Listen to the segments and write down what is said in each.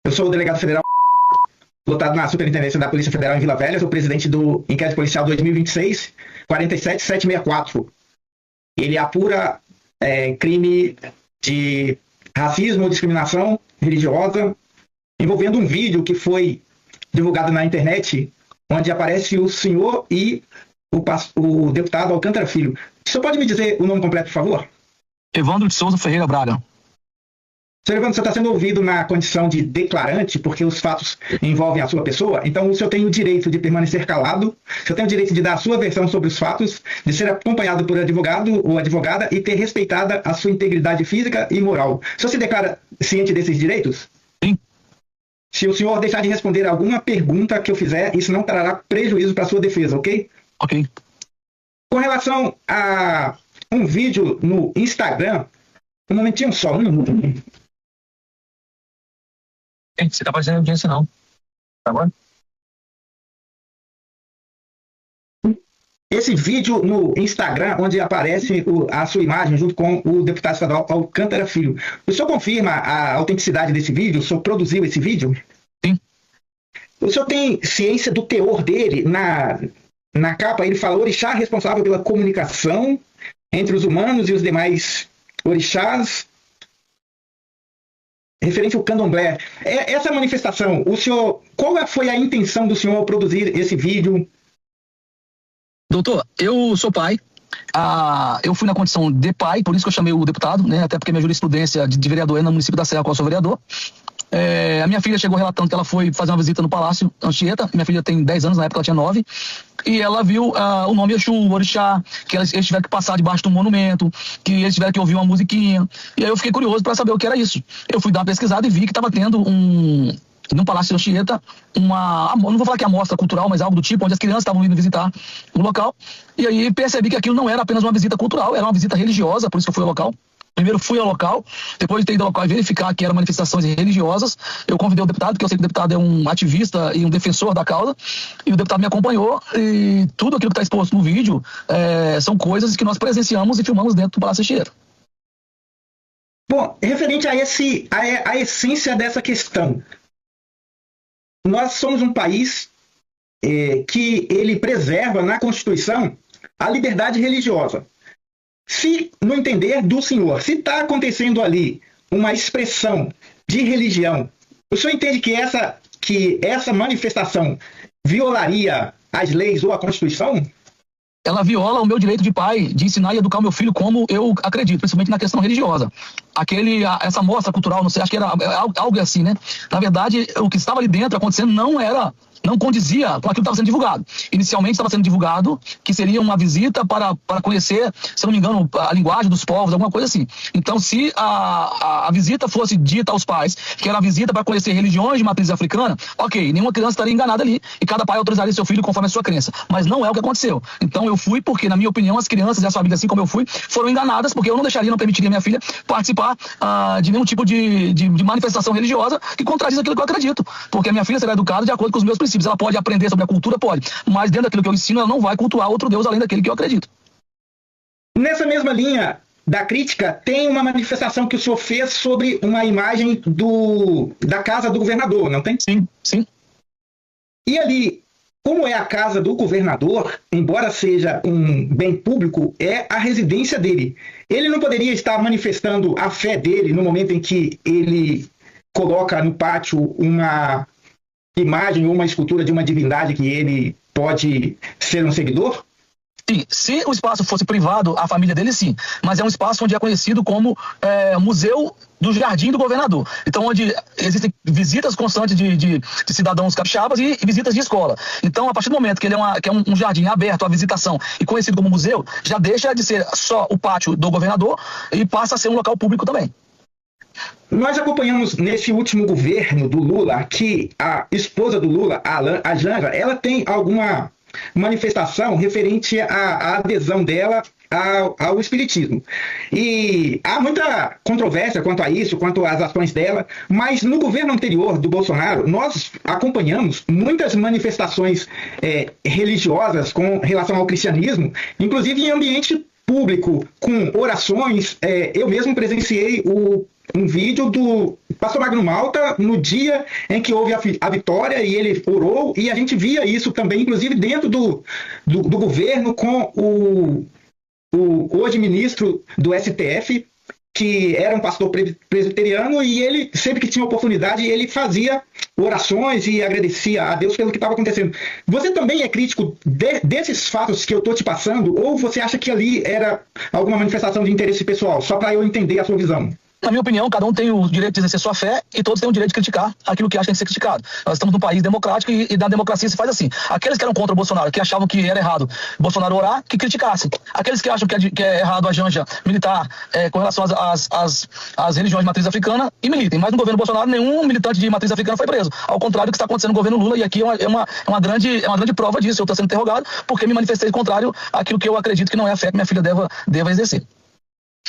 Eu sou o delegado federal lotado na Superintendência da Polícia Federal em Vila Velha, sou presidente do Inquérito Policial 2026, 47764. Ele apura crime de racismo, discriminação religiosa, envolvendo um vídeo que foi divulgado na internet, onde aparece o senhor e o deputado Alcântara Filho. O senhor pode me dizer o nome completo, por favor? Evandro de Souza Ferreira Braga. Senhor Evandro, você está sendo ouvido na condição de declarante, porque os fatos envolvem a sua pessoa, então o senhor tem o direito de permanecer calado, o senhor tem o direito de dar a sua versão sobre os fatos, de ser acompanhado por advogado ou advogada e ter respeitada a sua integridade física e moral. O senhor se declara ciente desses direitos? Sim. Se o senhor deixar de responder alguma pergunta que eu fizer, isso não trará prejuízo para a sua defesa, ok? Ok. Com relação a um vídeo no Instagram, um momentinho só, um minuto. Você tá fazendo audiência não. Tá bom? Esse vídeo no Instagram, onde aparece a sua imagem junto com o deputado estadual Alcântara Filho. O senhor confirma a autenticidade desse vídeo? O senhor produziu esse vídeo? Sim. O senhor tem ciência do teor dele? Na capa ele fala orixá responsável pela comunicação entre os humanos e os demais orixás, referente ao candomblé. Essa manifestação, qual foi a intenção do senhor ao produzir esse vídeo? Doutor, eu sou pai. Eu fui na condição de pai, por isso que eu chamei o deputado, né? Até porque minha jurisprudência de vereador é no município da Serra, qual eu sou vereador. A minha filha chegou relatando que ela foi fazer uma visita no Palácio Anchieta. Minha filha tem 10 anos, na época ela tinha 9. E ela viu o nome Exu, o Orixá, que eles tiveram que passar debaixo de um monumento, que eles tiveram que ouvir uma musiquinha. E aí eu fiquei curioso para saber o que era isso. Eu fui dar uma pesquisada e vi que estava tendo no Palácio Anchieta, não vou falar que é amostra cultural, mas algo do tipo, onde as crianças estavam indo visitar o local. E aí percebi que aquilo não era apenas uma visita cultural, era uma visita religiosa, por isso que eu fui ao local. Primeiro fui ao local, depois de ter ido ao local e verificar que eram manifestações religiosas, eu convidei o deputado, porque eu sei que o deputado é um ativista e um defensor da causa, e o deputado me acompanhou, e tudo aquilo que está exposto no vídeo são coisas que nós presenciamos e filmamos dentro do Palácio Anchieta. Bom, referente a essência dessa questão, nós somos um país que ele preserva na Constituição a liberdade religiosa. Se, no entender do senhor, se está acontecendo ali uma expressão de religião, o senhor entende que essa manifestação violaria as leis ou a Constituição? Ela viola o meu direito de pai de ensinar e educar o meu filho como eu acredito, principalmente na questão religiosa. Essa mostra cultural, não sei, acho que era algo assim, né? Na verdade, o que estava ali dentro acontecendo não condizia com aquilo que estava sendo divulgado. Inicialmente estava sendo divulgado que seria uma visita para conhecer, se não me engano, a linguagem dos povos, alguma coisa assim. Então, se a visita fosse dita aos pais, que era a visita para conhecer religiões de matriz africana, ok, nenhuma criança estaria enganada ali e cada pai autorizaria seu filho conforme a sua crença. Mas não é o que aconteceu. Então, eu fui porque, na minha opinião, as crianças e as famílias, assim como eu fui, foram enganadas, porque eu não permitiria minha filha participar de nenhum tipo de manifestação religiosa que contradiz aquilo que eu acredito. Porque a minha filha será educada de acordo com os meus princípios. Ela pode aprender sobre a cultura, pode, mas dentro daquilo que eu ensino, ela não vai cultuar outro Deus além daquele que eu acredito. Nessa mesma linha da crítica, tem uma manifestação que o senhor fez sobre uma imagem da casa do governador, não tem? Sim, sim. E ali, como é a casa do governador, embora seja um bem público, é a residência dele. Ele não poderia estar manifestando a fé dele no momento em que ele coloca no pátio uma imagem ou uma escultura de uma divindade que ele pode ser um seguidor? Sim, se o espaço fosse privado, a família dele sim, mas é um espaço onde é conhecido como Museu do Jardim do Governador. Então, onde existem visitas constantes de cidadãos capixabas e visitas de escola. Então, a partir do momento que ele é um jardim aberto à visitação e conhecido como museu, já deixa de ser só o pátio do governador e passa a ser um local público também. Nós acompanhamos nesse último governo do Lula que a esposa do Lula, a Janja, ela tem alguma manifestação referente à adesão dela ao espiritismo. E há muita controvérsia quanto a isso, quanto às ações dela, mas no governo anterior do Bolsonaro, nós acompanhamos muitas manifestações religiosas com relação ao cristianismo, inclusive em ambiente público, com orações. Eu mesmo presenciei um vídeo pastor Magno Malta, no dia em que houve a vitória, e ele orou, e a gente via isso também, inclusive dentro do governo, com o hoje ministro do STF, que era um pastor presbiteriano, e ele, sempre que tinha oportunidade, ele fazia orações e agradecia a Deus pelo que estava acontecendo. Você também é crítico desses fatos que eu estou te passando, ou você acha que ali era alguma manifestação de interesse pessoal? Só para eu entender a sua visão. Na minha opinião, cada um tem o direito de exercer sua fé e todos têm o direito de criticar aquilo que acha que tem que ser criticado. Nós estamos num país democrático e na democracia se faz assim. Aqueles que eram contra o Bolsonaro, que achavam que era errado Bolsonaro orar, que criticassem. Aqueles que acham que é errado a janja militar com relação às religiões de matriz africana, e militem. Mas no governo Bolsonaro, nenhum militante de matriz africana foi preso. Ao contrário do que está acontecendo no governo Lula, e aqui é uma grande prova disso. Eu estou sendo interrogado porque me manifestei contrário àquilo que eu acredito que não é a fé que minha filha deva exercer.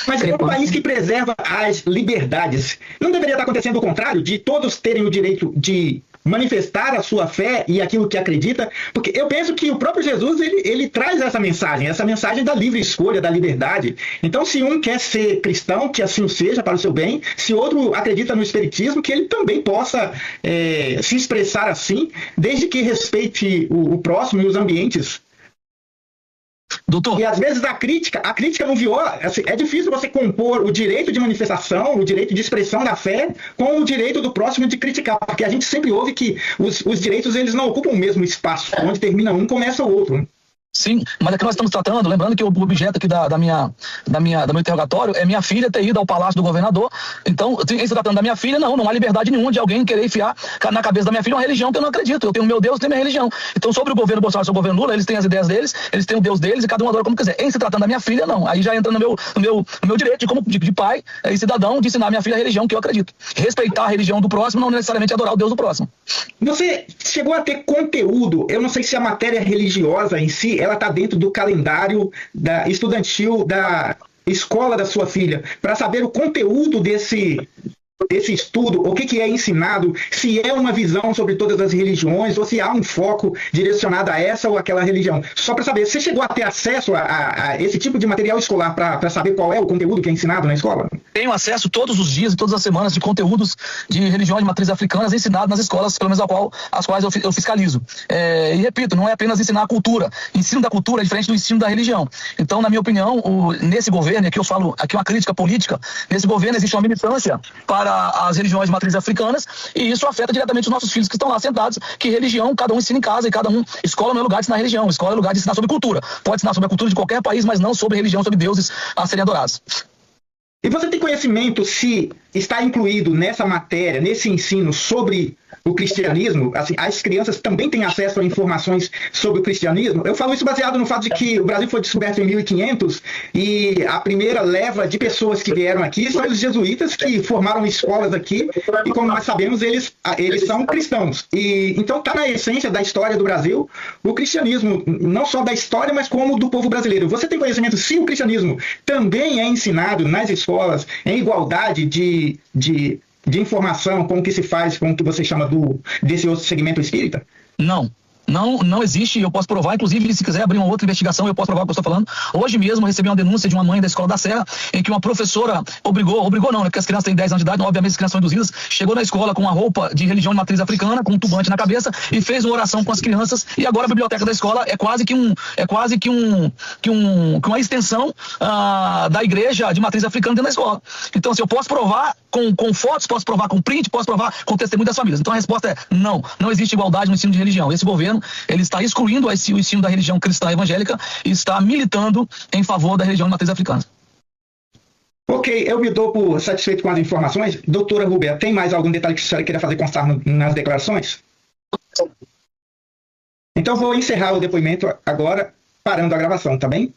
Mas é um país que preserva as liberdades. Não deveria estar acontecendo o contrário, de todos terem o direito de manifestar a sua fé e aquilo que acredita? Porque eu penso que o próprio Jesus, ele traz essa mensagem da livre escolha, da liberdade. Então, se um quer ser cristão, que assim o seja, para o seu bem. Se outro acredita no espiritismo, que ele também possa se expressar assim, desde que respeite o próximo e os ambientes. Doutor. E às vezes a crítica não viola. É difícil você compor o direito de manifestação, o direito de expressão da fé, com o direito do próximo de criticar, porque a gente sempre ouve que os direitos eles não ocupam o mesmo espaço, onde termina um, começa o outro. Sim, mas é que nós estamos tratando, lembrando que o objeto aqui do meu interrogatório é minha filha ter ido ao palácio do governador. Então, se tratando da minha filha, não há liberdade nenhuma de alguém querer enfiar na cabeça da minha filha uma religião que eu não acredito. Eu tenho meu Deus, tenho minha religião. Então, sobre o governo Bolsonaro, sobre o governo Lula, eles têm as ideias deles, eles têm o Deus deles e cada um adora como quiser. Em se tratando da minha filha, não. Aí já entra no meu direito de pai e cidadão de ensinar a minha filha a religião que eu acredito. Respeitar a religião do próximo, não necessariamente adorar o Deus do próximo. Você chegou a ter conteúdo, eu não sei se a matéria religiosa em si, ela está dentro do calendário estudantil da escola da sua filha, para saber o conteúdo desse estudo, o que é ensinado, se é uma visão sobre todas as religiões, ou se há um foco direcionado a essa ou aquela religião. Só para saber, você chegou a ter acesso a esse tipo de material escolar para saber qual é o conteúdo que é ensinado na escola? Tenho acesso todos os dias e todas as semanas de conteúdos de religiões de matriz africanas ensinados nas escolas, pelo menos as quais eu fiscalizo. E repito, não é apenas ensinar a cultura. Ensino da cultura é diferente do ensino da religião. Então, na minha opinião, nesse governo, aqui eu falo, aqui uma crítica política, nesse governo existe uma militância para as religiões de matriz africanas, e isso afeta diretamente os nossos filhos que estão lá sentados, que religião cada um ensina em casa, e cada um, escola não é lugar de ensinar religião, escola é lugar de ensinar sobre cultura. Pode ensinar sobre a cultura de qualquer país, mas não sobre religião, sobre deuses a serem adorados. E você tem conhecimento se está incluído nessa matéria, nesse ensino sobre o cristianismo? Assim, as crianças também têm acesso a informações sobre o cristianismo? Eu falo isso baseado no fato de que o Brasil foi descoberto em 1500 e a primeira leva de pessoas que vieram aqui são os jesuítas, que formaram escolas aqui, e como nós sabemos, eles são cristãos. E então está na essência da história do Brasil o cristianismo, não só da história, mas como do povo brasileiro. Você tem conhecimento se o cristianismo também é ensinado nas escolas em igualdade de informação, com o que se faz, com o que você chama desse outro segmento espírita? Não existe, eu posso provar, inclusive, se quiser abrir uma outra investigação, eu posso provar o que eu estou falando. Hoje mesmo eu recebi uma denúncia de uma mãe da Escola da Serra, em que uma professora obrigou não, né, porque as crianças têm 10 anos de idade, obviamente as crianças são induzidas, chegou na escola com uma roupa de religião de matriz africana, com um turbante na cabeça, e fez uma oração com as crianças, e agora a biblioteca da escola é quase que uma extensão da igreja de matriz africana dentro da escola. Então, se eu posso provar com fotos, posso provar com print, posso provar com testemunho das famílias. Então a resposta é não existe igualdade no ensino de religião. Esse governo, ele está excluindo o ensino da religião cristã evangélica e está militando em favor da religião de matriz africana. Ok, eu me dou por satisfeito com as informações. Doutora Rúbia, tem mais algum detalhe que a senhora queira fazer constar nas declarações? Então vou encerrar o depoimento agora, parando a gravação, tá bem?